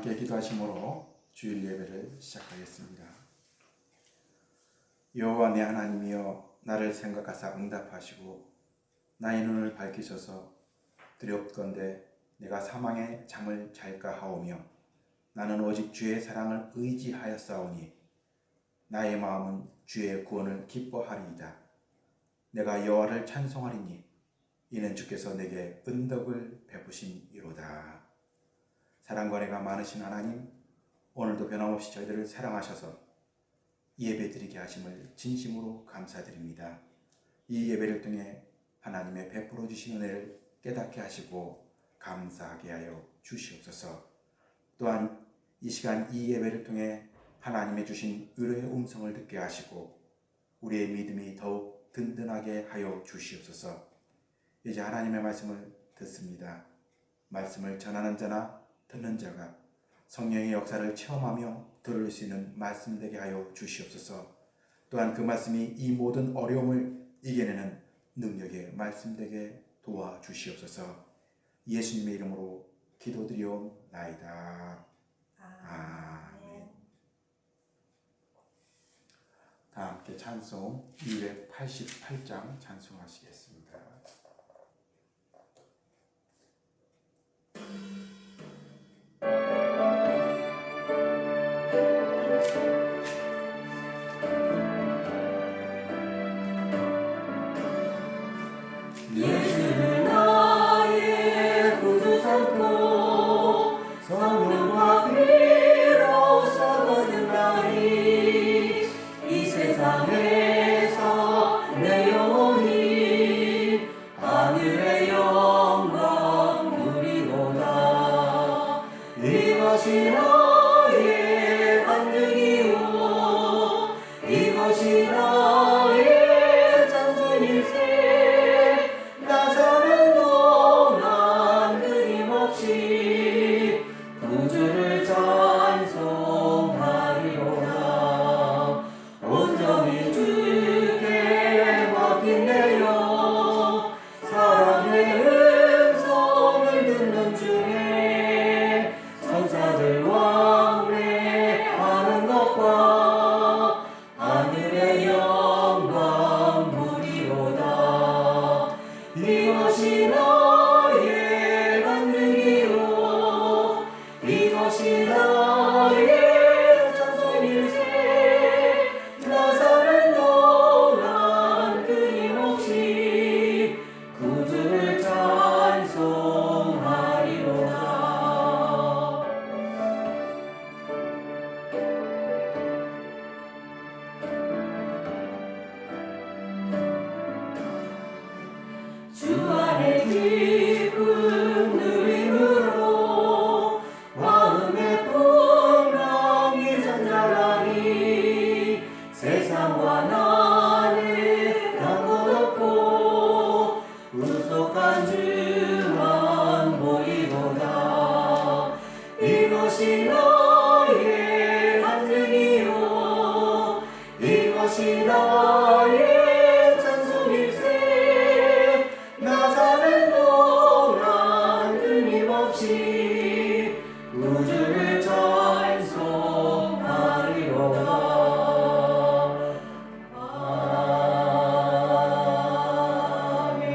함께 기도하심으로 주일 예배를 시작하겠습니다. 여호와 내 하나님이여, 나를 생각하사 응답하시고 나의 눈을 밝히셔서 두렵건대 내가 사망의 잠을 잘까 하오며 나는 오직 주의 사랑을 의지하였사오니 나의 마음은 주의 구원을 기뻐하리이다. 내가 여호와를 찬송하리니 이는 주께서 내게 은덕을 베푸심이로다. 사랑과 은혜가 많으신 하나님, 오늘도 변함없이 저희들을 사랑하셔서 예배 드리게 하심을 진심으로 감사드립니다. 이 예배를 통해 하나님의 베풀어 주신 은혜를 깨닫게 하시고 감사하게 하여 주시옵소서. 또한 이 시간 이 예배를 통해 하나님의 주신 위로의 음성을 듣게 하시고 우리의 믿음이 더욱 든든하게 하여 주시옵소서. 이제 하나님의 말씀을 듣습니다. 말씀을 전하는 자나 듣는 자가 성령의 역사를 체험하며 들을 수 있는 말씀 되게 하여 주시옵소서. 또한 그 말씀이 이 모든 어려움을 이겨내는 능력의 말씀 되게 도와주시옵소서. 예수님의 이름으로 기도드리옵나이다. 아멘. 다 함께 찬송 288장 찬송하시겠습니다. 예수는 나의 구주 삼고 성령과 피로써 거듭나리. 이 세상에서 내 영혼이 하늘의 영광 누리도다. 이것이 나의 간증이요 이것이 나의 찬송일세. 나 사는 동안 끊임없이 구주를 찬송하리로다. 온전히 주께 맡긴 내 영, 사랑의 음성을 듣는 중에 천사들 왕래하는 것과 하늘의 영광 보리로다. 이것이 나의 간증이요 이것이 나의 찬송일세. 나 사는 동안 끊임없이 구주를 찬송하리로다. 주 안에 기쁨 누림으로 마음의 풍랑이 잔잔하니 세상과 나는 상관없고 우속한 주만 보이도다. 이것이 나의 간증이요 이것이 나의 찬송일세. 나 사는 동안 끊임없이 구주를 찬송하리로다. 아멘.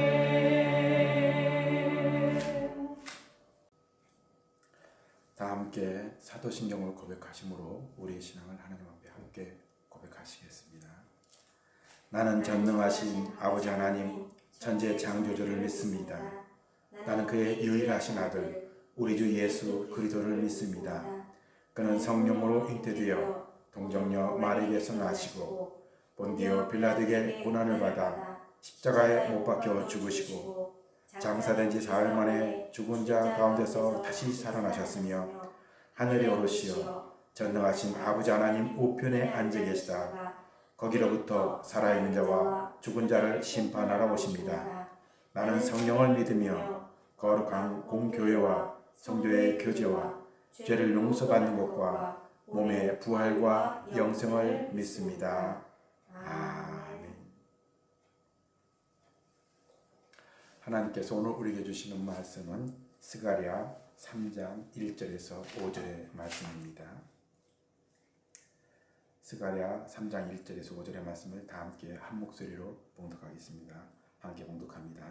다 함께 사도신경을 고백하심으로 우리의 신앙을 하나님 앞에 함께 고백하시겠습니다. 나는 전능하신 아버지 하나님 천재 창조주를 믿습니다. 나는 그의 유일하신 아들 우리 주 예수 그리스도를 믿습니다. 그는 성령으로 잉태되어 동정녀 마리에서 나시고 본디오 빌라드에게 고난을 받아 십자가에 못 박혀 죽으시고 장사된 지 사흘 만에 죽은 자 가운데서 다시 살아나셨으며 하늘에 오르시어 전능하신 아버지 하나님 우편에 앉아 계시다. 거기로부터 살아있는 자와 죽은 자를 심판하러 오십니다. 나는 성령을 믿으며 거룩한 공교회와 성도의 교제와 죄를 용서받는 것과 몸의 부활과 영생을 믿습니다. 아멘. 하나님께서 오늘 우리에게 주시는 말씀은 스가랴 3장 1절에서 5절의 말씀입니다. 스가랴 3장 1절에서 5절의 말씀을 다 함께 한 목소리로 봉독하겠습니다. 함께 봉독합니다.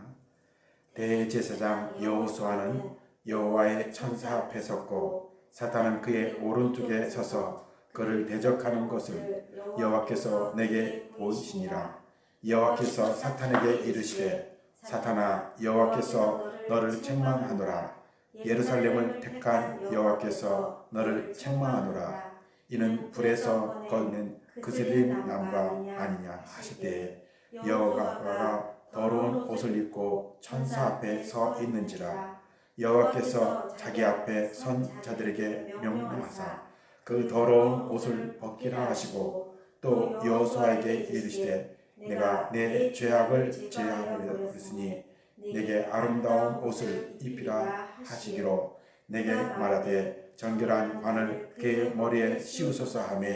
대제사장 여호수아는 여호와의 천사 앞에 섰고 사탄은 그의 오른쪽에 서서 그를 대적하는 것을 여호와께서 내게 보이시니라. 여호와께서 사탄에게 이르시되 사탄아 여호와께서 너를 책망하노라. 예루살렘을 택한 여호와께서 너를 책망하노라. 이는 불에서 거있는 그슬린 나무가 아니냐 하시되 여호와가 더러운 옷을 입고 천사 앞에 서 있는지라. 여호와께서 자기 앞에 선 자들에게 명령하사 그 더러운 옷을 벗기라 하시고 또 여호수아에게 이르시되 내가 내 죄악을 제하였으니 내게 아름다운 옷을 입히라 하시기로 내게 말하되 정결한 관을 그의 머리에 씌우소서 하며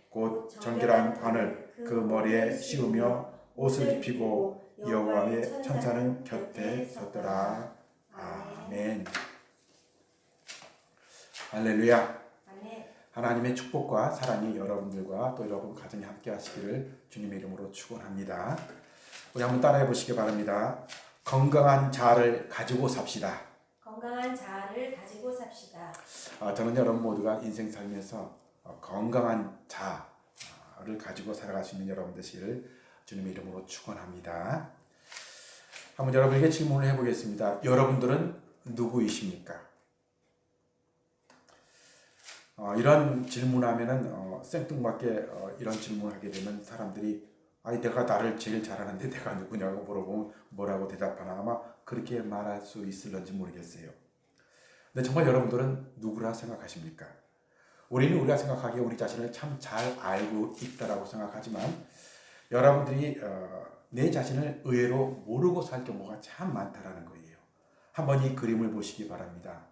곧 정결한 관을 그 머리에 씌우며 옷을 입히고 여호와의 천사는 곁에 섰더라. 아멘. 할렐루야. 하나님의 축복과 사랑이 여러분들과 또 여러분 가정에 함께 하시기를 주님의 이름으로 축원합니다. 우리 한번 따라해 보시기 바랍니다. 건강한 자아를 가지고 삽시다. 건강한 자아를 가지고 삽시다. 저는 여러분 모두가 인생 살면서 건강한 자아를 가지고 살아갈 수 있는 여러분 되시기를 주님의 이름으로 축원합니다. 한번 여러분에게 질문을 해보겠습니다. 여러분들은 누구이십니까? 이런 질문하면은 생뚱맞게 이런 질문을 하게 되면 사람들이 내가 나를 제일 잘하는데 내가 누구냐고 물어보면 뭐라고 대답하나 아마 그렇게 말할 수 있을런지 모르겠어요. 근데 정말 여러분들은 누구라 생각하십니까? 우리가 생각하기에 우리 자신을 참 잘 알고 있다라고 생각하지만 여러분들이 내 자신을 의외로 모르고 살 경우가 참 많다라는 거예요. 한번 이 그림을 보시기 바랍니다.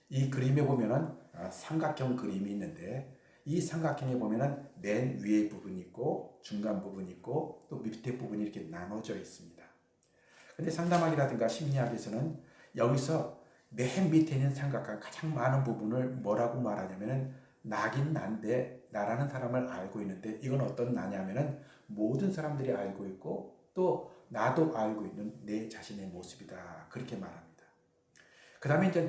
이 그림에 보면은 삼각형 그림이 있는데 이 삼각형에 보면은 맨 위에 부분이 있고 중간 부분이 있고 또 밑에 부분이 이렇게 나눠져 있습니다. 근데 상담학이라든가 심리학에서는 여기서 맨 밑에 있는 삼각형 가장 많은 부분을 뭐라고 말하냐면은 나긴 난데 나라는 사람을 알고 있는데 이건 어떤 나냐면은 모든 사람들이 알고 있고 또 나도 알고 있는 내 자신의 모습이다. 그렇게 말합니다. 그 다음에 이제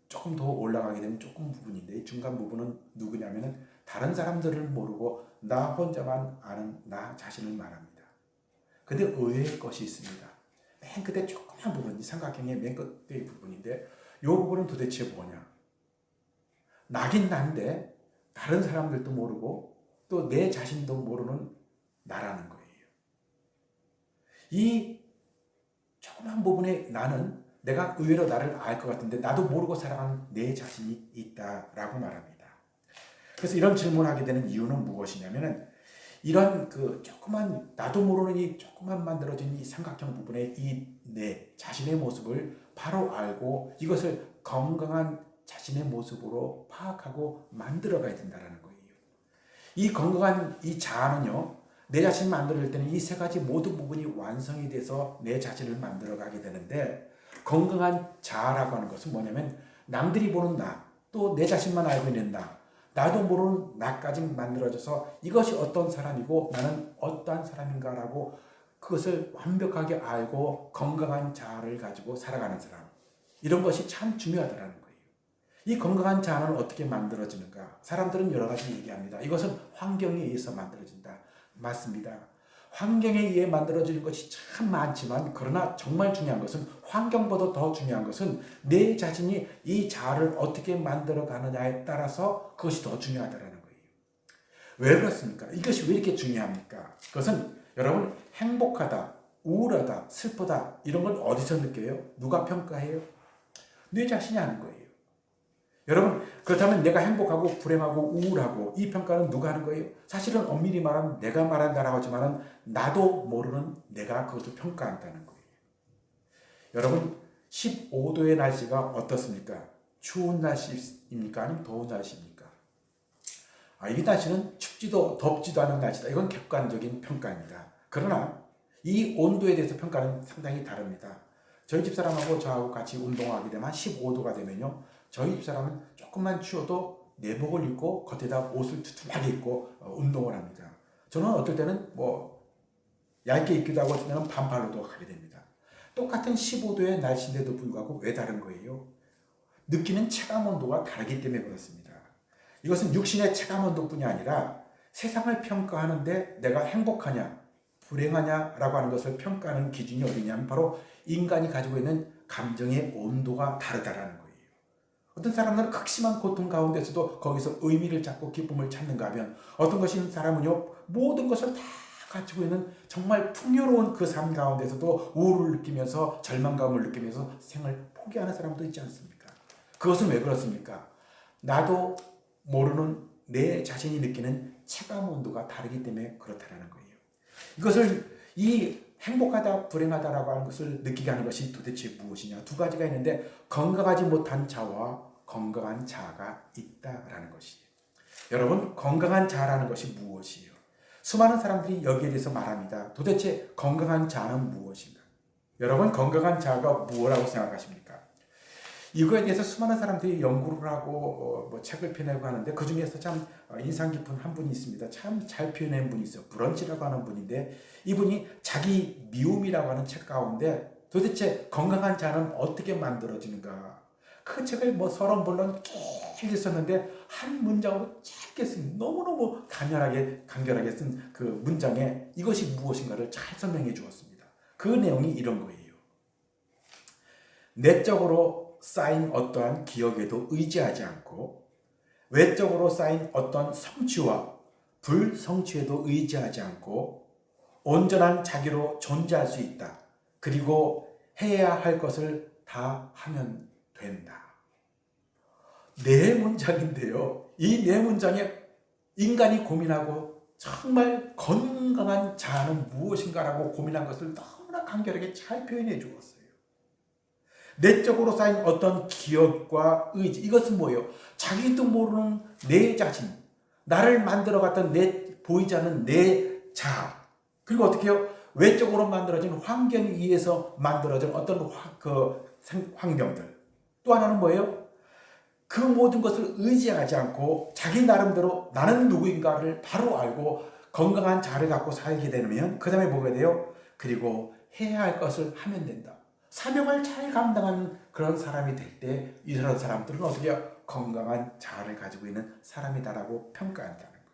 조금 더 올라가게 되면 조금 부분인데 이 중간 부분은 누구냐면은 다른 사람들을 모르고 나 혼자만 아는 나 자신을 말합니다. 근데 의외의 것이 있습니다. 맨 끝에 조그만 부분, 이 삼각형의 맨 끝의 부분인데 이 부분은 도대체 뭐냐? 나긴 난데 다른 사람들도 모르고 또 내 자신도 모르는 나라는 거예요. 이 조그만 부분의 나는 내가 의외로 나를 알 것 같은데 나도 모르고 살아가는 내 자신이 있다라고 말합니다. 그래서 이런 질문을 하게 되는 이유는 무엇이냐면은 이런 조그만 나도 모르는 이 조그만 만들어진 이 삼각형 부분의 이 내 자신의 모습을 바로 알고 이것을 건강한 자신의 모습으로 파악하고 만들어가야 된다라는 거예요. 이 건강한 이 자아는요. 내 자신을 만들 때는 이 세 가지 모든 부분이 완성이 돼서 내 자신을 만들어가게 되는데 건강한 자아라고 하는 것은 뭐냐면 남들이 보는 나, 또 내 자신만 알고 있는 나, 나도 모르는 나까지 만들어져서 이것이 어떤 사람이고 나는 어떠한 사람인가라고 그것을 완벽하게 알고 건강한 자아를 가지고 살아가는 사람. 이런 것이 참 중요하다는 거예요. 이 건강한 자아는 어떻게 만들어지는가? 사람들은 여러 가지 얘기합니다. 이것은 환경에 의해서 만들어진다. 맞습니다. 환경에 의해 만들어지는 것이 참 많지만 그러나 정말 중요한 것은 환경보다 더 중요한 것은 내 자신이 이 자아를 어떻게 만들어가느냐에 따라서 그것이 더 중요하다는 거예요. 왜 그렇습니까? 이것이 왜 이렇게 중요합니까? 그것은 여러분 행복하다, 우울하다, 슬프다 이런 건 어디서 느껴요? 누가 평가해요? 내 자신이 하는 거예요. 여러분 그렇다면 내가 행복하고 불행하고 우울하고 이 평가는 누가 하는 거예요? 사실은 엄밀히 말하면 내가 말한다라고 하지만 나도 모르는 내가 그것을 평가한다는 거예요. 여러분 15도의 날씨가 어떻습니까? 추운 날씨입니까? 아니면 더운 날씨입니까? 이 날씨는 춥지도 덥지도 않은 날씨다. 이건 객관적인 평가입니다. 그러나 이 온도에 대해서 평가는 상당히 다릅니다. 저희 집사람하고 저하고 같이 운동하게 되면 15도가 되면요. 저희 집사람은 조금만 추워도 내복을 입고 겉에다 옷을 두툼하게 입고 운동을 합니다. 저는 어떨 때는 뭐 얇게 입기도 하고 어떨 때는 반팔로도 가게 됩니다. 똑같은 15도의 날씨인데도 불구하고 왜 다른 거예요? 느끼는 체감 온도가 다르기 때문에 그렇습니다. 이것은 육신의 체감 온도뿐이 아니라 세상을 평가하는데 내가 행복하냐 불행하냐라고 하는 것을 평가하는 기준이 어디냐면 바로 인간이 가지고 있는 감정의 온도가 다르다라는 거예요. 어떤 사람들은 극심한 고통 가운데서도 거기서 의미를 찾고 기쁨을 찾는가 하면 어떤 것인 사람은요 모든 것을 다 가지고 있는 정말 풍요로운 그 삶 가운데서도 우울을 느끼면서 절망감을 느끼면서 생을 포기하는 사람도 있지 않습니까? 그것은 왜 그렇습니까? 나도 모르는 내 자신이 느끼는 체감 온도가 다르기 때문에 그렇다는 거예요. 이것을 이 행복하다 불행하다라고 하는 것을 느끼게 하는 것이 도대체 무엇이냐? 두 가지가 있는데 건강하지 못한 자와 건강한 자가 있다라는 것이에요. 여러분 건강한 자라는 것이 무엇이에요? 수많은 사람들이 여기에 대해서 말합니다. 도대체 건강한 자는 무엇인가? 여러분 건강한 자가 무엇이라고 생각하십니까? 이거에 대해서 수많은 사람들이 연구를 하고 뭐 책을 펴내고 하는데 그 중에서 참 인상 깊은 한 분이 있습니다. 참 잘 표현한 분이 있어요. 브런치라고 하는 분인데 이분이 자기 미움이라고 하는 책 가운데 도대체 건강한 자는 어떻게 만들어지는가? 그 책을 뭐 30번론 길게 썼는데 한 문장으로 짧게 쓴 너무너무 간결하게 쓴 그 문장에 이것이 무엇인가를 잘 설명해 주었습니다. 그 내용이 이런 거예요. 내적으로 쌓인 어떠한 기억에도 의지하지 않고 외적으로 쌓인 어떤 성취와 불성취에도 의지하지 않고 온전한 자기로 존재할 수 있다. 그리고 해야 할 것을 다 하면 된다. 네 문장인데요. 이 네 문장에 인간이 고민하고 정말 건강한 자아는 무엇인가라고 고민한 것을 너무나 간결하게 잘 표현해 주었어요. 내적으로 쌓인 어떤 기억과 의지, 이것은 뭐예요? 자기도 모르는 내 자신, 나를 만들어갔던 보이지 않는 내 자아, 그리고 어떻게 해요? 외적으로 만들어진 환경 위에서 만들어진 어떤 환경들. 또 하나는 뭐예요? 그 모든 것을 의지하지 않고 자기 나름대로 나는 누구인가를 바로 알고 건강한 자아를 갖고 살게 되면 그 다음에 뭐가 돼요? 그리고 해야 할 것을 하면 된다. 사명을 잘 감당하는 그런 사람이 될 때 이런 사람들은 어떻게 해요? 건강한 자아를 가지고 있는 사람이다라고 평가한다는 거예요.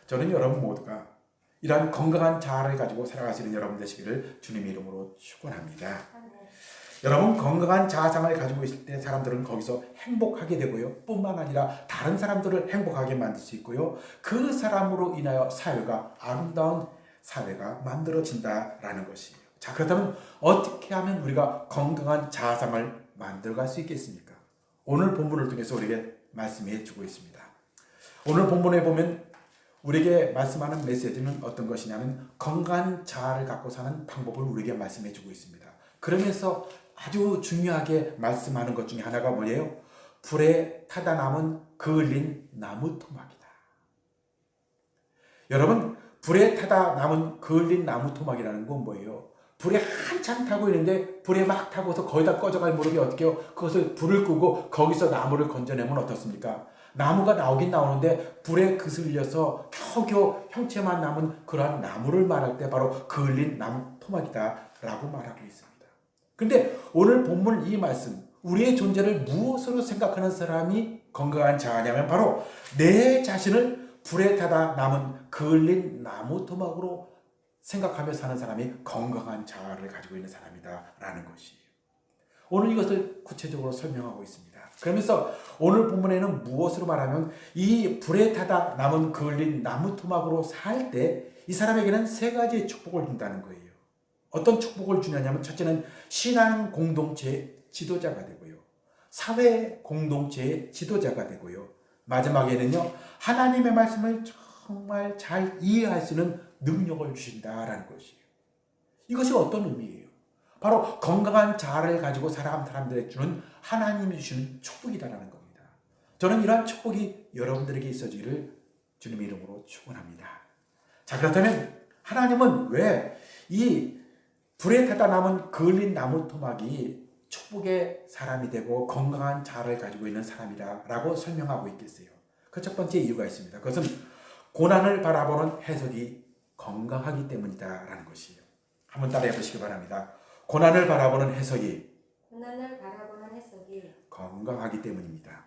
저는 여러분 모두가 이러한 건강한 자아를 가지고 살아가시는 여러분 되시기를 주님의 이름으로 축원합니다. 여러분 건강한 자아상을 가지고 있을 때 사람들은 거기서 행복하게 되고요. 뿐만 아니라 다른 사람들을 행복하게 만들 수 있고요. 그 사람으로 인하여 사회가 아름다운 사회가 만들어진다라는 것이에요. 자, 그렇다면 어떻게 하면 우리가 건강한 자아상을 만들어갈 수 있겠습니까? 오늘 본문을 통해서 우리에게 말씀해 주고 있습니다. 오늘 본문에 보면 우리에게 말씀하는 메시지는 어떤 것이냐면 건강한 자아를 갖고 사는 방법을 우리에게 말씀해 주고 있습니다. 그러면서 아주 중요하게 말씀하는 것 중에 하나가 뭐예요? 불에 타다 남은 그을린 나무 토막이다. 여러분, 불에 타다 남은 그을린 나무 토막이라는 건 뭐예요? 불에 한참 타고 있는데 불에 막 타고서 거의 다 꺼져갈 무렵에 어떻게 해요? 그것을 불을 끄고 거기서 나무를 건져내면 어떻습니까? 나무가 나오긴 나오는데 불에 그슬려서 겨우겨우 형체만 남은 그러한 나무를 말할 때 바로 그을린 나무 토막이다라고 말하고 있습니다. 그런데 오늘 본문 이 말씀, 우리의 존재를 무엇으로 생각하는 사람이 건강한 자아냐면 바로 내 자신을 불에 타다 남은 그을린 나무 토막으로 생각하며 사는 사람이 건강한 자아를 가지고 있는 사람이다라는 것이에요. 오늘 이것을 구체적으로 설명하고 있습니다. 그러면서 오늘 본문에는 무엇으로 말하면 이 불에 타다 남은 그을린 나무 토막으로 살 때 이 사람에게는 세 가지의 축복을 준다는 거예요. 어떤 축복을 주냐면 첫째는 신앙 공동체의 지도자가 되고요. 사회 공동체의 지도자가 되고요. 마지막에는요. 하나님의 말씀을 정말 잘 이해할 수 있는 능력을 주신다라는 것이에요. 이것이 어떤 의미예요? 바로 건강한 자아를 가지고 살아가는 사람들에게 주는 하나님이 주시는 축복이다라는 겁니다. 저는 이러한 축복이 여러분들에게 있어지기를 주님의 이름으로 축원합니다. 자, 그렇다면 하나님은 왜 이 불에 타다 남은 그을린 나무 토막이 축복의 사람이 되고 건강한 자아를 가지고 있는 사람이라고 설명하고 있겠어요. 그 첫 번째 이유가 있습니다. 그것은 고난을 바라보는 해석이 건강하기 때문이다라는 것이에요. 한번 따라해 보시기 바랍니다. 고난을 바라보는 해석이 건강하기 때문입니다.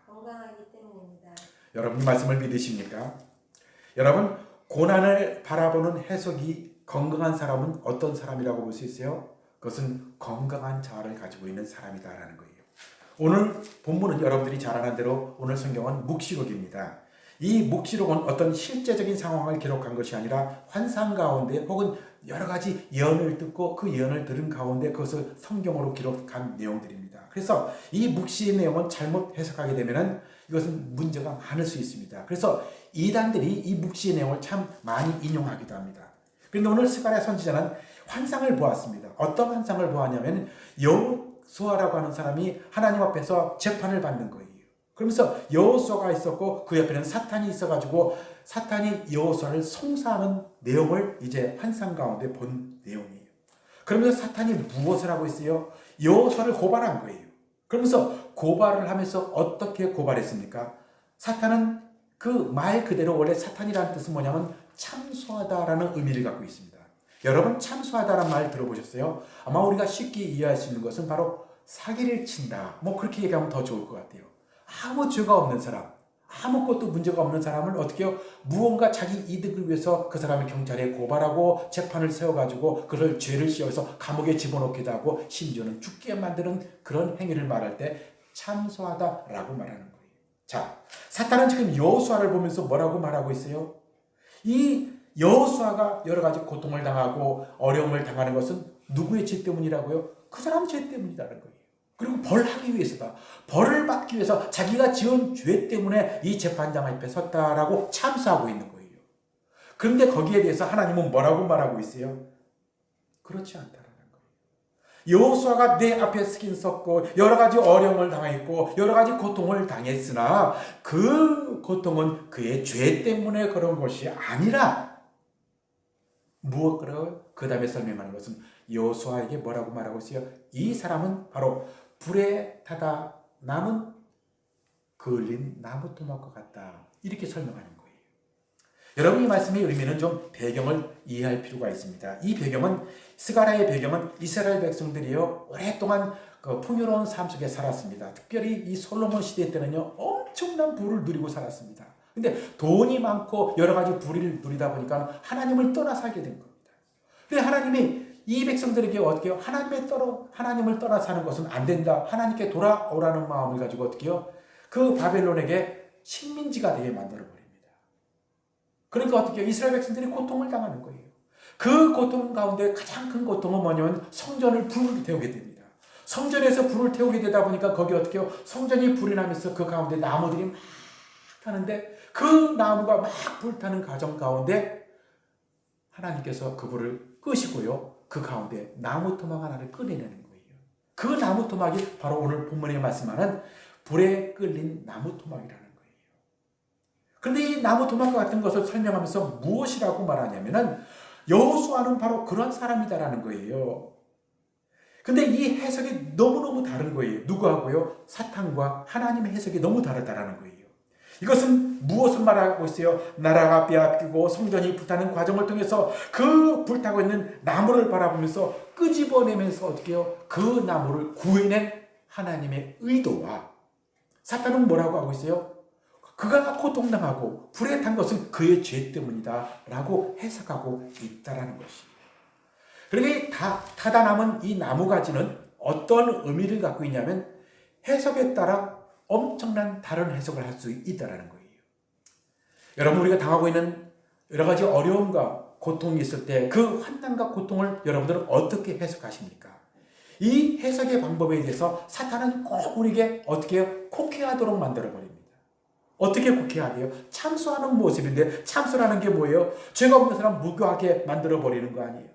여러분 이 말씀을 믿으십니까? 여러분 고난을 바라보는 해석이 건강한 사람은 어떤 사람이라고 볼 수 있어요? 그것은 건강한 자아를 가지고 있는 사람이다라는 거예요. 오늘 본문은 여러분들이 잘 아는 대로 오늘 성경은 묵시록입니다. 이 묵시록은 어떤 실제적인 상황을 기록한 것이 아니라 환상 가운데 혹은 여러 가지 예언을 듣고 그 예언을 들은 가운데 그것을 성경으로 기록한 내용들입니다. 그래서 이 묵시의 내용은 잘못 해석하게 되면 이것은 문제가 많을 수 있습니다. 그래서 이단들이 이 묵시의 내용을 참 많이 인용하기도 합니다. 그런데 오늘 스가랴 선지자는 환상을 보았습니다. 어떤 환상을 보았냐면 여호수아라고 하는 사람이 하나님 앞에서 재판을 받는 거예요. 그러면서 여호수아가 있었고 그 옆에는 사탄이 있어가지고 사탄이 여호수아를 송사하는 내용을 이제 환상 가운데 본 내용이에요. 그러면서 사탄이 무엇을 하고 있어요? 여호수아를 고발한 거예요. 그러면서 고발을 하면서 어떻게 고발했습니까? 사탄은 그 말 그대로 원래 사탄이라는 뜻은 뭐냐면 참소하다라는 의미를 갖고 있습니다. 여러분 참소하다라는 말 들어보셨어요? 아마 우리가 쉽게 이해할 수 있는 것은 바로 사기를 친다. 뭐 그렇게 얘기하면 더 좋을 것 같아요. 아무 죄가 없는 사람, 아무것도 문제가 없는 사람을 어떻게 해요? 무언가 자기 이득을 위해서 그 사람을 경찰에 고발하고 재판을 세워가지고 그를 죄를 씌워서 감옥에 집어넣기도 하고 심지어는 죽게 만드는 그런 행위를 말할 때 참소하다라고 말하는 거예요. 자, 사탄은 지금 여호수아를 보면서 뭐라고 말하고 있어요? 이 여호수아가 여러 가지 고통을 당하고 어려움을 당하는 것은 누구의 죄 때문이라고요? 그 사람 죄 때문이라는 거예요. 그리고 벌하기 위해서다. 벌을 받기 위해서 자기가 지은 죄 때문에 이 재판장 앞에 섰다라고 참수하고 있는 거예요. 그런데 거기에 대해서 하나님은 뭐라고 말하고 있어요? 그렇지 않다라는 거예요. 여호수아가 내 앞에 스킨 섰고 여러 가지 어려움을 당했고 여러 가지 고통을 당했으나 그 고통은 그의 죄 때문에 그런 것이 아니라 무엇이라고요? 그 다음에 설명하는 것은 여호수아에게 뭐라고 말하고 있어요? 이 사람은 바로 불에 타다 남은 그을린 나무 토막과 같다. 이렇게 설명하는 거예요. 여러분 이 말씀의 의미는 좀 배경을 이해할 필요가 있습니다. 이 배경은 스가랴의 배경은 이스라엘 백성들이요 오랫동안 그 풍요로운 삶 속에 살았습니다. 특별히 이 솔로몬 시대 때는요 엄청난 부를 누리고 살았습니다. 근데 돈이 많고 여러 가지 부를 누리다 보니까 하나님을 떠나 살게 된 겁니다. 근데 하나님이 이 백성들에게 어떻게 해요? 하나님을 떠나 사는 것은 안 된다. 하나님께 돌아오라는 마음을 가지고 어떻게 해요? 그 바벨론에게 식민지가 되게 만들어 버립니다. 그러니까 어떻게 해요? 이스라엘 백성들이 고통을 당하는 거예요. 그 고통 가운데 가장 큰 고통은 뭐냐면 성전을 불을 태우게 됩니다. 성전에서 불을 태우게 되다 보니까 거기 어떻게 해요? 성전이 불이 나면서 그 가운데 나무들이 막 타는데 그 나무가 막 불타는 과정 가운데 하나님께서 그 불을 끄시고요. 그 가운데 나무 토막 하나를 꺼내내는 거예요. 그 나무 토막이 바로 오늘 본문에 말씀하는 불에 끌린 나무 토막이라는 거예요. 그런데 이 나무 토막과 같은 것을 설명하면서 무엇이라고 말하냐면은 여호수아는 바로 그런 사람이다라는 거예요. 근데 이 해석이 너무너무 다른 거예요. 누구하고요? 사탄과 하나님의 해석이 너무 다르다라는 거예요. 이것은 무엇을 말하고 있어요? 나라가 빼앗기고 성전이 불타는 과정을 통해서 그 불타고 있는 나무를 바라보면서 끄집어내면서 어떻게 해요? 그 나무를 구해낸 하나님의 의도와 사탄은 뭐라고 하고 있어요? 그가 고통당하고 불에 탄 것은 그의 죄 때문이다 라고 해석하고 있다라는 것이에요. 그러니까 타다 남은 이 나무가지는 어떤 의미를 갖고 있냐면 해석에 따라 엄청난 다른 해석을 할 수 있다는 거예요. 여러분 우리가 당하고 있는 여러 가지 어려움과 고통이 있을 때 그 환난과 고통을 여러분들은 어떻게 해석하십니까? 이 해석의 방법에 대해서 사탄은 꼭 우리에게 어떻게 해요? 곡해하도록 만들어버립니다. 어떻게 곡해하게요? 참소하는 모습인데 참소라는 게 뭐예요? 죄가 없는 사람 무교하게 만들어버리는 거 아니에요.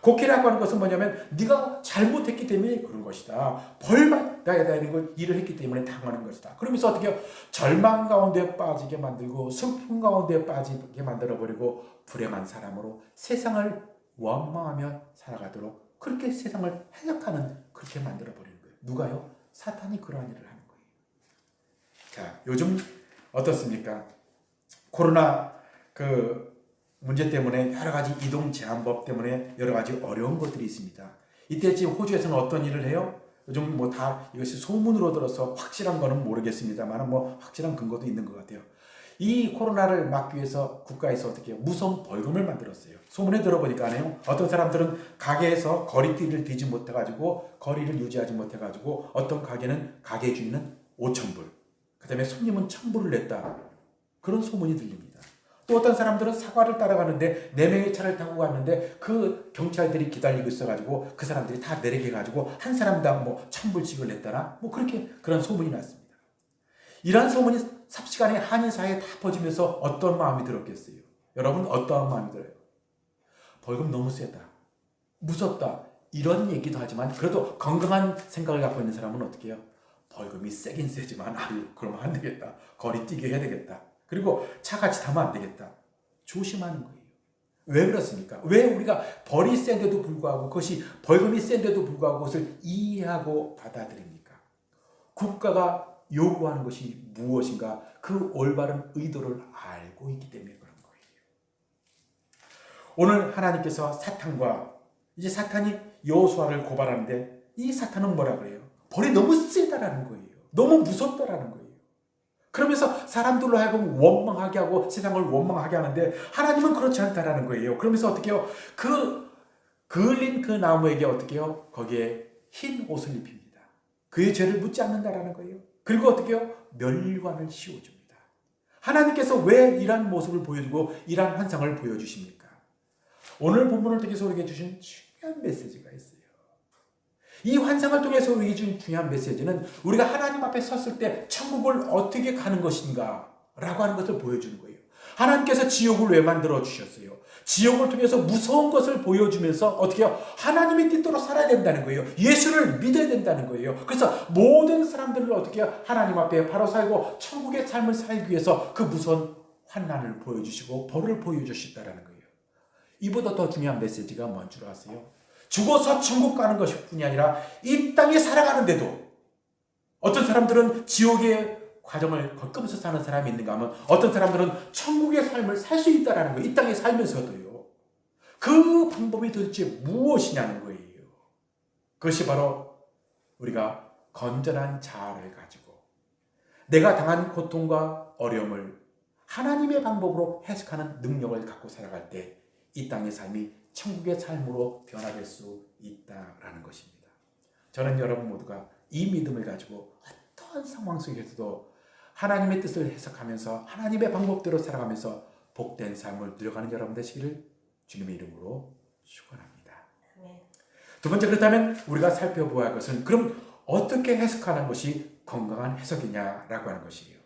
곡해라고 하는 것은 뭐냐면 네가 잘못했기 때문에 그런 것이다. 벌받아야 되는 걸 일을 했기 때문에 당하는 것이다. 그러면서 어떻게 해요? 절망 가운데 빠지게 만들고 슬픔 가운데 빠지게 만들어버리고 불행한 사람으로 세상을 원망하며 살아가도록 그렇게 세상을 해석하는 그렇게 만들어버리는 거예요. 누가요? 사탄이 그러한 일을 하는 거예요. 자, 요즘 어떻습니까? 코로나 문제 때문에 여러 가지 이동 제한법 때문에 여러 가지 어려운 것들이 있습니다. 이때 지금 호주에서는 어떤 일을 해요? 요즘 뭐 다 이것이 소문으로 들어서 확실한 거는 모르겠습니다만 뭐 확실한 근거도 있는 것 같아요. 이 코로나를 막기 위해서 국가에서 어떻게 해요? 무서운 벌금을 만들었어요. 소문에 들어보니까요. 어떤 사람들은 가게에서 거리띠를 뒤지 못해가지고 거리를 유지하지 못해가지고 어떤 가게 주인은 5,000불, 그 다음에 손님은 1,000불을 냈다. 그런 소문이 들립니다. 또 어떤 사람들은 사과를 따라가는데 4명의 차를 타고 갔는데 그 경찰들이 기다리고 있어가지고 그 사람들이 다 내리게 해가지고 한 사람당 뭐 1,000불씩을 냈다나 뭐 그렇게 그런 소문이 났습니다. 이러한 소문이 삽시간에 한인사회에 다 퍼지면서 어떤 마음이 들었겠어요? 여러분 어떠한 마음이 들어요? 벌금 너무 세다. 무섭다. 이런 얘기도 하지만 그래도 건강한 생각을 갖고 있는 사람은 어떻게 해요? 벌금이 세긴 세지만 그러면 안 되겠다. 거리 뛰게 해야 되겠다. 그리고 차 같이 타면 안 되겠다. 조심하는 거예요. 왜 그렇습니까? 왜 우리가 벌이 센데도 불구하고 그것이 벌금이 센데도 불구하고 그것을 이해하고 받아들입니까? 국가가 요구하는 것이 무엇인가 그 올바른 의도를 알고 있기 때문에 그런 거예요. 오늘 하나님께서 이제 사탄이 여호수아를 고발하는데 이 사탄은 뭐라 그래요? 벌이 너무 세다라는 거예요. 너무 무섭다라는 거예요. 그러면서 사람들로 하여금 원망하게 하고 세상을 원망하게 하는데 하나님은 그렇지 않다라는 거예요. 그러면서 어떻게 해요? 그을린 그 나무에게 어떻게 해요? 거기에 흰 옷을 입힙니다. 그의 죄를 묻지 않는다라는 거예요. 그리고 어떻게 해요? 멸관을 씌워줍니다. 하나님께서 왜 이러한 모습을 보여주고 이러한 환상을 보여주십니까? 오늘 본문을 통해서 우리에게 주신 중요한 메시지가 있어요. 이 환상을 통해서 우리에게 준 중요한 메시지는 우리가 하나님 앞에 섰을 때 천국을 어떻게 가는 것인가 라고 하는 것을 보여주는 거예요. 하나님께서 지옥을 왜 만들어 주셨어요? 지옥을 통해서 무서운 것을 보여주면서 어떻게 해요? 하나님의 뜻대로 살아야 된다는 거예요. 예수를 믿어야 된다는 거예요. 그래서 모든 사람들을 어떻게 해요? 하나님 앞에 바로 살고 천국의 삶을 살기 위해서 그 무서운 환난을 보여주시고 벌을 보여주셨다는 거예요. 이보다 더 중요한 메시지가 뭔 줄 아세요? 죽어서 천국 가는 것뿐이 아니라 이 땅에 살아가는데도 어떤 사람들은 지옥의 과정을 겪으면서 사는 사람이 있는가 하면 어떤 사람들은 천국의 삶을 살 수 있다는 거예요. 이 땅에 살면서도요. 그 방법이 도대체 무엇이냐는 거예요. 그것이 바로 우리가 건전한 자아를 가지고 내가 당한 고통과 어려움을 하나님의 방법으로 해석하는 능력을 갖고 살아갈 때 이 땅의 삶이 천국의 삶으로 변화될 수 있다라는 것입니다. 저는 여러분 모두가 이 믿음을 가지고 어떠한 상황 속에서도 하나님의 뜻을 해석하면서 하나님의 방법대로 살아가면서 복된 삶을 누려가는 여러분 되시기를 주님의 이름으로 축원합니다. 두 번째, 그렇다면 우리가 살펴보아야 할 것은 그럼 어떻게 해석하는 것이 건강한 해석이냐라고 하는 것이에요.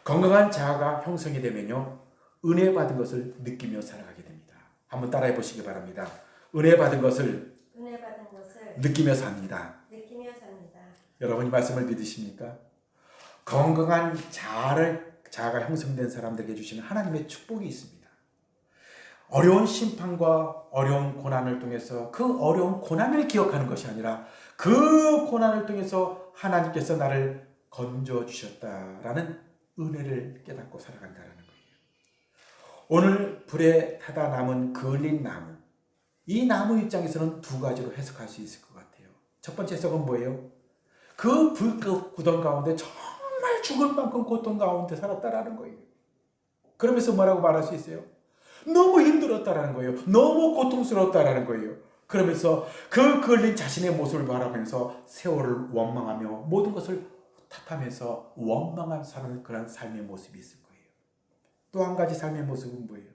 건강한 자아가 형성이 되면요, 은혜 받은 것을 느끼며 살아가게 됩니다. 한번 따라해 보시기 바랍니다. 은혜 받은 것을 느끼며 삽니다. 여러분 이 말씀을 믿으십니까? 건강한 자아가 형성된 사람들에게 주시는 하나님의 축복이 있습니다. 어려운 심판과 어려운 고난을 통해서 그 어려운 고난을 기억하는 것이 아니라 그 고난을 통해서 하나님께서 나를 건져주셨다라는 은혜를 깨닫고 살아간다는 거예요. 오늘 불에 타다 남은 그을린 나무, 이 나무 입장에서는 두 가지로 해석할 수 있을 것 같아요. 첫 번째 해석은 뭐예요? 그 불꽃 구덩 가운데 정말 죽을 만큼 고통 가운데 살았다라는 거예요. 그러면서 뭐라고 말할 수 있어요? 너무 힘들었다라는 거예요. 너무 고통스러웠다라는 거예요. 그러면서 그 그을린 자신의 모습을 바라보면서 세월을 원망하며 모든 것을 탓하면서 원망한 사는 그런 삶의 모습이 있을 거예요. 또 한 가지 삶의 모습은 뭐예요?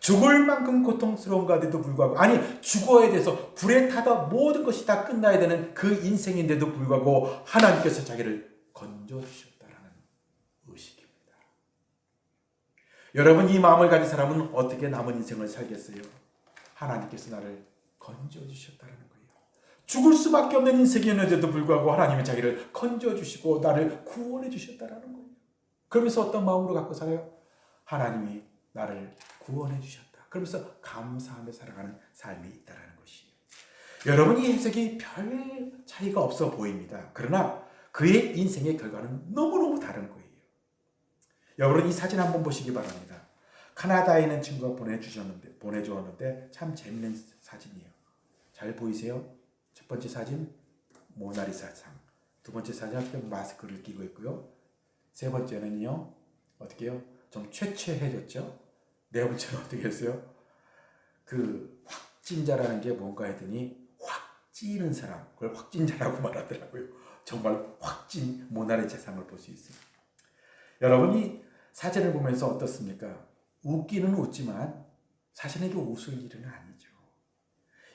죽을 만큼 고통스러운 가운데도 불구하고, 아니 죽어야 돼서 불에 타다 모든 것이 다 끝나야 되는 그 인생인데도 불구하고 하나님께서 자기를 건져주셨다라는 의식입니다. 여러분 이 마음을 가진 사람은 어떻게 남은 인생을 살겠어요? 하나님께서 나를 건져주셨다는 거예요. 죽을 수밖에 없는 인생이었는데도 불구하고 하나님이 자기를 건져주시고 나를 구원해 주셨다는 거예요. 그러면서 어떤 마음으로 갖고 살아요? 하나님이 나를 구원해 주셨다. 그러면서 감사하며 살아가는 삶이 있다는 것이에요. 여러분 이 해석이 별 차이가 없어 보입니다. 그러나 그의 인생의 결과는 너무너무 다른 거예요. 여러분 이 사진 한번 보시기 바랍니다. 카나다에 있는 친구가 보내주었는데 참 재밌는 사진이에요. 잘 보이세요? 첫 번째 사진 모나리사상, 두 번째 사진은 마스크를 끼고 있고요. 세 번째는요 어떻게요? 좀 최최해졌죠. 네 번째는 어떻게 했어요? 그 확진자라는 게 뭔가 했더니 확 찌는 사람, 그걸 확진자라고 말하더라고요. 정말 확진 모나리자상을 볼 수 있어요. 여러분이 사진을 보면서 어떻습니까? 웃기는 웃지만 자신에게 웃을 일은 아니죠.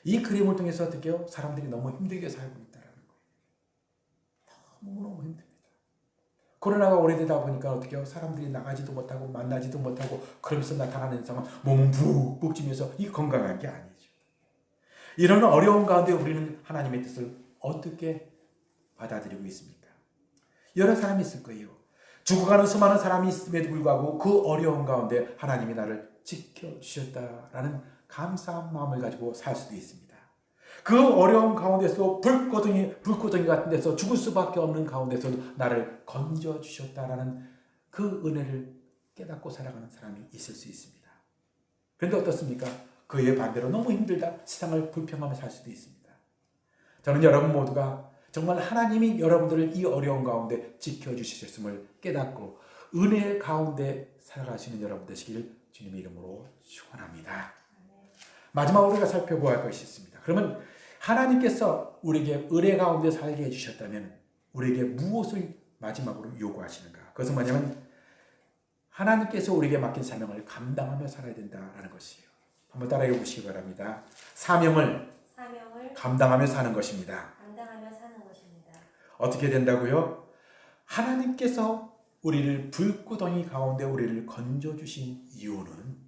이 그림을 통해서 어떻게요? 사람들이 너무 힘들게 살고 있다는 거예요. 너무너무 힘듭니다. 코로나가 오래되다 보니까 어떻게요? 사람들이 나가지도 못하고 만나지도 못하고 그러면서 나타나는 상황, 몸은 푹푹 찌면서 이 건강한 게 아니죠. 이런 어려운 가운데 우리는 하나님의 뜻을 어떻게 받아들이고 있습니까? 여러 사람이 있을 거예요. 죽어가는 수많은 사람이 있음에도 불구하고 그 어려운 가운데 하나님이 나를 지켜주셨다라는 감사한 마음을 가지고 살 수도 있습니다. 그 어려운 가운데서 불구덩이 같은 데서 죽을 수밖에 없는 가운데서도 나를 건져주셨다라는 그 은혜를 깨닫고 살아가는 사람이 있을 수 있습니다. 그런데 어떻습니까? 그의 반대로 너무 힘들다, 세상을 불평하며 살 수도 있습니다. 저는 여러분 모두가 정말 하나님이 여러분들을 이 어려운 가운데 지켜주셨음을 깨닫고 은혜 가운데 살아가시는 여러분 되시기를 주님의 이름으로 축원합니다. 마지막으로 우리가 살펴보아야 할 것이 있습니다. 그러면 하나님께서 우리에게 은혜 가운데 살게 해주셨다면 우리에게 무엇을 마지막으로 요구하시는가? 그것은 뭐냐면 하나님께서 우리에게 맡긴 사명을 감당하며 살아야 된다라는 것이에요. 한번 따라해 보시기 바랍니다. 사명을 감당하며 사는 것입니다. 어떻게 된다고요? 하나님께서 우리를 불구덩이 가운데 우리를 건져주신 이유는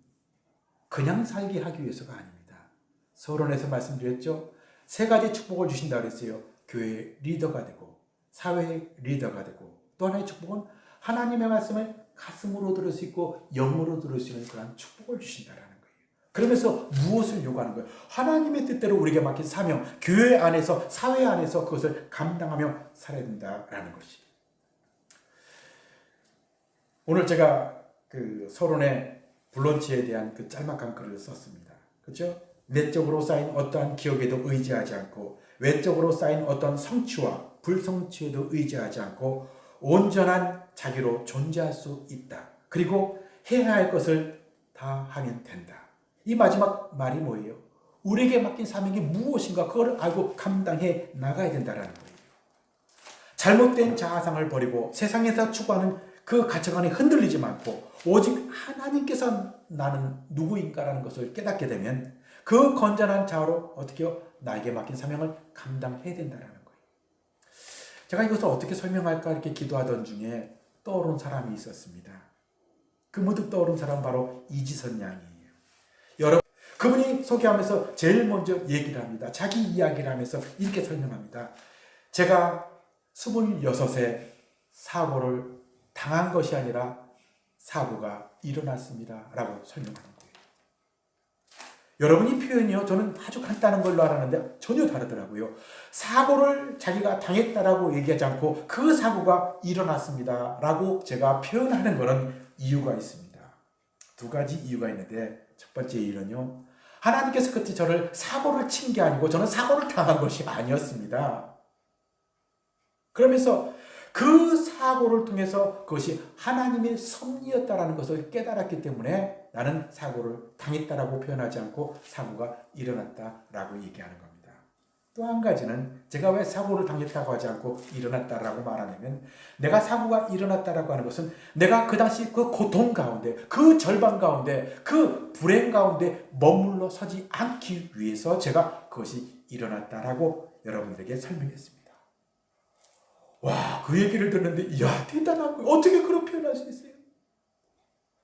그냥 살게 하기 위해서가 아닙니다. 서론에서 말씀드렸죠. 세 가지 축복을 주신다 그랬어요. 교회 리더가 되고 사회 리더가 되고 또 하나의 축복은 하나님의 말씀을 가슴으로 들을 수 있고 영으로 들을 수 있는 그런 축복을 주신다라는 거예요. 그러면서 무엇을 요구하는 거예요? 하나님의 뜻대로 우리에게 맡긴 사명, 교회 안에서 사회 안에서 그것을 감당하며 살아야 된다라는 것이. 오늘 제가 그 서론에 블런치에 대한 그 짤막한 글을 썼습니다. 그렇죠? 내적으로 쌓인 어떠한 기억에도 의지하지 않고 외적으로 쌓인 어떤 성취와 불성취에도 의지하지 않고 온전한 자기로 존재할 수 있다. 그리고 해야 할 것을 다 하면 된다. 이 마지막 말이 뭐예요? 우리에게 맡긴 사명이 무엇인가 그걸 알고 감당해 나가야 된다는 거예요. 잘못된 자아상을 버리고 세상에서 추구하는 그 가치관에 흔들리지 않고 오직 하나님께서 나는 누구인가라는 것을 깨닫게 되면 그 건전한 자아로 어떻게요? 나에게 맡긴 사명을 감당해야 된다는 거예요. 제가 이것을 어떻게 설명할까 이렇게 기도하던 중에 떠오른 사람이 있었습니다. 그 문득 떠오른 사람은 바로 이지선 양이에요. 여러분, 그분이 소개하면서 제일 먼저 얘기를 합니다. 자기 이야기를 하면서 이렇게 설명합니다. 제가 26세 사고를 당한 것이 아니라 사고가 일어났습니다. 라고 설명하는 거예요. 여러분 이 표현이요. 저는 아주 간단한 걸로 알았는데 전혀 다르더라고요. 사고를 자기가 당했다라고 얘기하지 않고 그 사고가 일어났습니다. 라고 제가 표현하는 것은 이유가 있습니다. 두 가지 이유가 있는데 첫 번째 이유는요. 하나님께서 그때 저를 사고를 친 게 아니고 저는 사고를 당한 것이 아니었습니다. 그러면서 그 사고를 통해서 그것이 하나님의 섭리였다라는 것을 깨달았기 때문에 나는 사고를 당했다라고 표현하지 않고 사고가 일어났다라고 얘기하는 겁니다. 또 한 가지는 제가 왜 사고를 당했다고 하지 않고 일어났다라고 말하냐면 내가 사고가 일어났다라고 하는 것은 내가 그 당시 그 고통 가운데 그 절반 가운데 그 불행 가운데 머물러 서지 않기 위해서 제가 그것이 일어났다라고 여러분들에게 설명했습니다. 와, 그 얘기를 듣는데 이야 대단한 거예요. 어떻게 그런 표현할 수 있어요?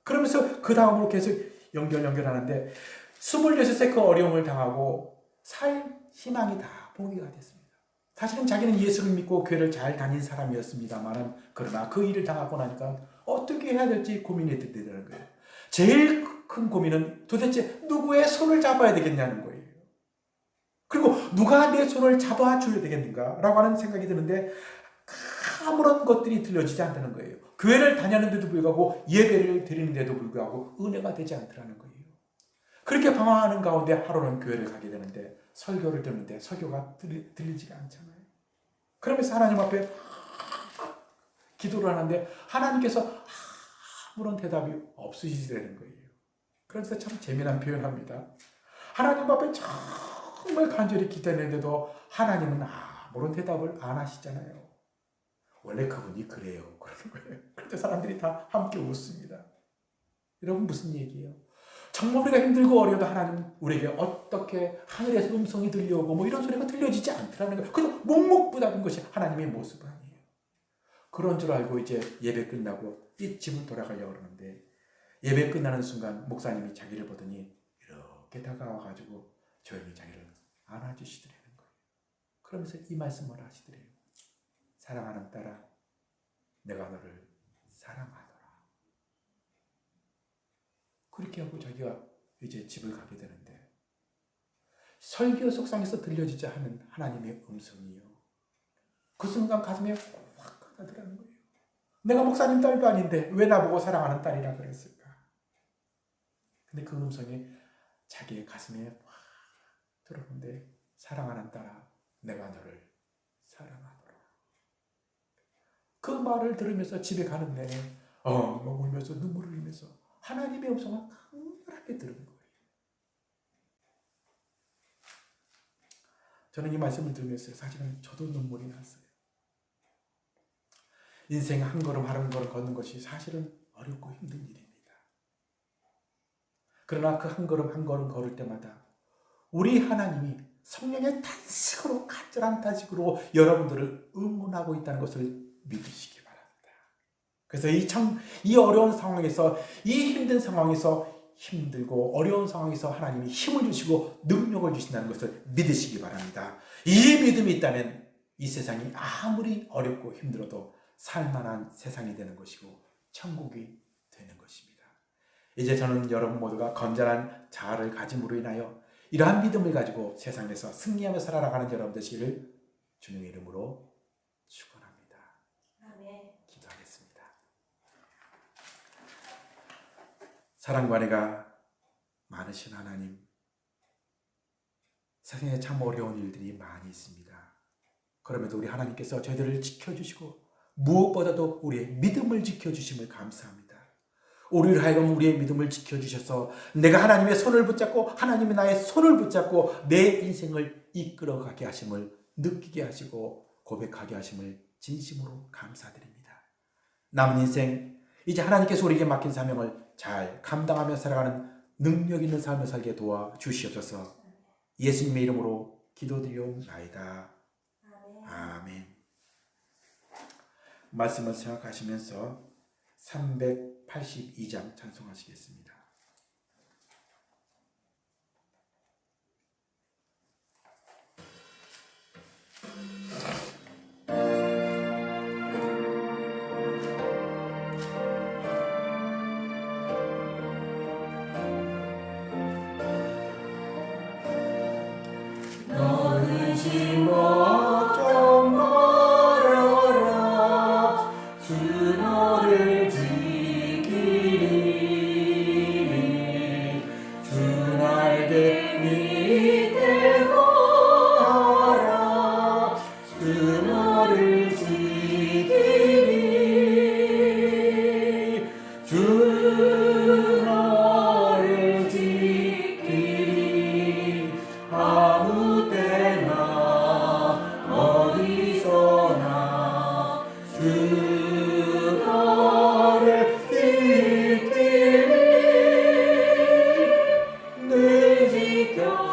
그러면서 그 다음으로 계속 연결하는데 26세 그 어려움을 당하고 살 희망이 다 포기가 됐습니다. 사실은 자기는 예수를 믿고 교회를 잘 다닌 사람이었습니다만 그러나 그 일을 당하고 나니까 어떻게 해야 될지 고민했다는 거예요. 제일 큰 고민은 도대체 누구의 손을 잡아야 되겠냐는 거예요. 그리고 누가 내 손을 잡아줘야 되겠는가 라고 하는 생각이 드는데 아무런 것들이 들려지지 않다는 거예요. 교회를 다녔는데도 불구하고 예배를 드리는데도 불구하고 은혜가 되지 않더라는 거예요. 그렇게 방황하는 가운데 하루는 교회를 가게 되는데 설교를 듣는데 설교가 들리지가 않잖아요. 그러면서 하나님 앞에 기도를 하는데 하나님께서 아무런 대답이 없으시다는 거예요. 그래서 참 재미난 표현합니다. 하나님 앞에 정말 간절히 기도했는데도 하나님은 아무런 대답을 안 하시잖아요. 원래 그분이 그래요. 그러는 거예요. 그때 사람들이 다 함께 웃습니다. 여러분 무슨 얘기예요? 정말 우리가 힘들고 어려워도 하나님 우리에게 어떻게 하늘에서 음성이 들려오고 뭐 이런 소리가 들려지지 않더라는 거예요. 그래서 묵묵부답인 것이 하나님의 모습 아니에요. 그런 줄 알고 이제 예배 끝나고 이 집을 돌아가려고 그러는데 예배 끝나는 순간 목사님이 자기를 보더니 이렇게 다가와가지고 조용히 자기를 안아주시더라는 거예요. 그러면서 이 말씀을 하시더래요. 사랑하는 딸아, 내가 너를 사랑하노라. 그렇게 하고 자기가 이제 집을 가게 되는데 설교 속상에서 들려지지 않은 하나님의 음성이요. 그 순간 가슴에 확 가더라는 거예요. 내가 목사님 딸도 아닌데 왜 나보고 사랑하는 딸이라 그랬을까? 근데 그 음성이 자기의 가슴에 확 들어오는데 사랑하는 딸아, 내가 너를 사랑하노라. 그 말을 들으면서 집에 가는 내내 울면서 눈물을 흘리면서 하나님의 음성을 강렬하게 들은 거예요. 저는 이 말씀을 들으면서 사실은 저도 눈물이 났어요. 인생 한 걸음 한 걸음 걷는 것이 사실은 어렵고 힘든 일입니다. 그러나 그 한 걸음 한 걸음 걸을 때마다 우리 하나님이 성령의 탄식으로 간절한 탄식으로 여러분들을 응원하고 있다는 것을 믿으시기 바랍니다. 그래서 이 어려운 상황에서 이 힘든 상황에서 힘들고 어려운 상황에서 하나님이 힘을 주시고 능력을 주신다는 것을 믿으시기 바랍니다. 이 믿음이 있다면 이 세상이 아무리 어렵고 힘들어도 살만한 세상이 되는 것이고 천국이 되는 것입니다. 이제 저는 여러분 모두가 건전한 자아를 가짐으로 인하여 이러한 믿음을 가지고 세상에서 승리하며 살아가는 여러분 되시기를 주님의 이름으로 축원합니다. 아멘. 기도하겠습니다. 사랑과 은혜가 많으신 하나님, 세상에 참 어려운 일들이 많이 있습니다. 그럼에도 우리 하나님께서 저희들을 지켜주시고 무엇보다도 우리의 믿음을 지켜주심을 감사합니다. 우리를 하여금 우리의 믿음을 지켜주셔서 내가 하나님의 손을 붙잡고 하나님이 나의 손을 붙잡고 내 인생을 이끌어가게 하심을 느끼게 하시고 고백하게 하심을 진심으로 감사드립니다. 남은 인생 이제 하나님께서 우리에게 맡긴 사명을 잘 감당하며 살아가는 능력 있는 삶을 살게 도와주시옵소서. 예수님의 이름으로 기도드리옵나이다. 아멘. 말씀을 생각하시면서 382장 찬송하시겠습니다. 너는 지목 좀 멀어라 주 너를 지키리 주 날개 밑에 거하라 주 너를 지키리 주 너를 지키리 아무 때나 어디서나 주 너를 지키리 늘 지켜주시리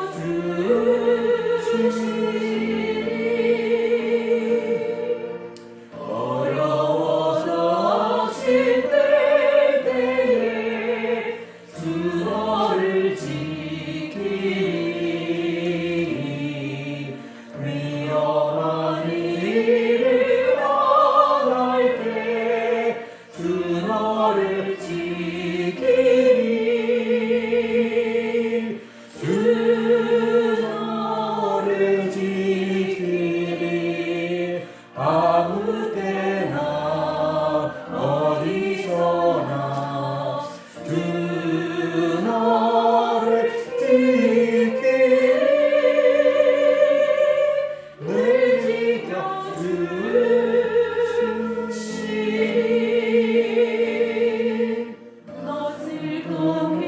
아무 때나 어디서나 주 너를 지키리 늘 지켜주시리 것을 긍휼히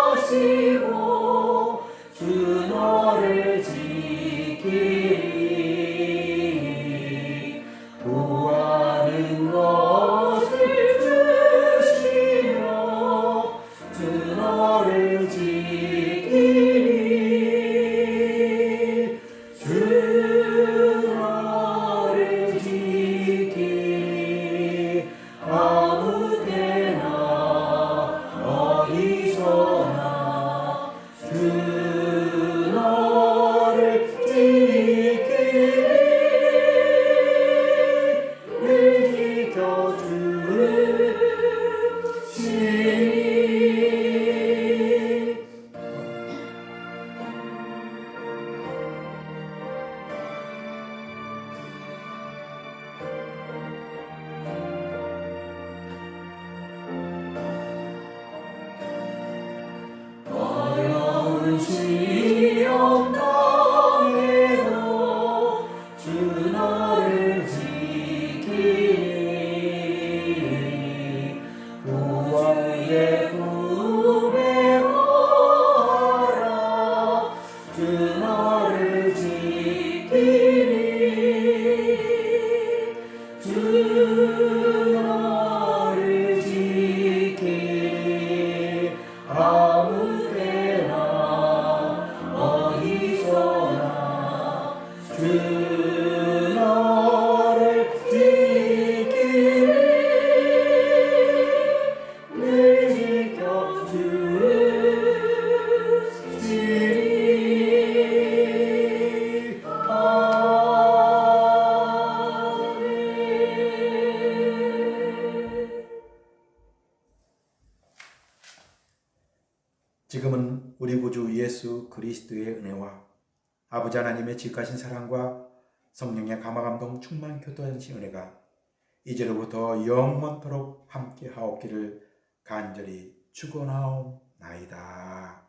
하시고 주 너를 지키리 구하는 것을 주시며 주 너를 지키리 주 너를 지키리 아무 때나 어디서나 주 너를 지키리 늘 지켜주시리 어려운 시험 당해도 주 너를 지키리 구원의 구배하라 주 너를 지키리 주 너를 지키리 아무 때나 어디서나 주 너를 지키리 늘 지켜주시리 아멘. 지금은 우리 구주 예수 그리스도의 은혜와 아버지 하나님의 지극하신 사랑과 성령의 감화감동 충만 교통하신 은혜가 이제로부터 영원토록 함께 하옵기를 간절히 축원하옵나이다.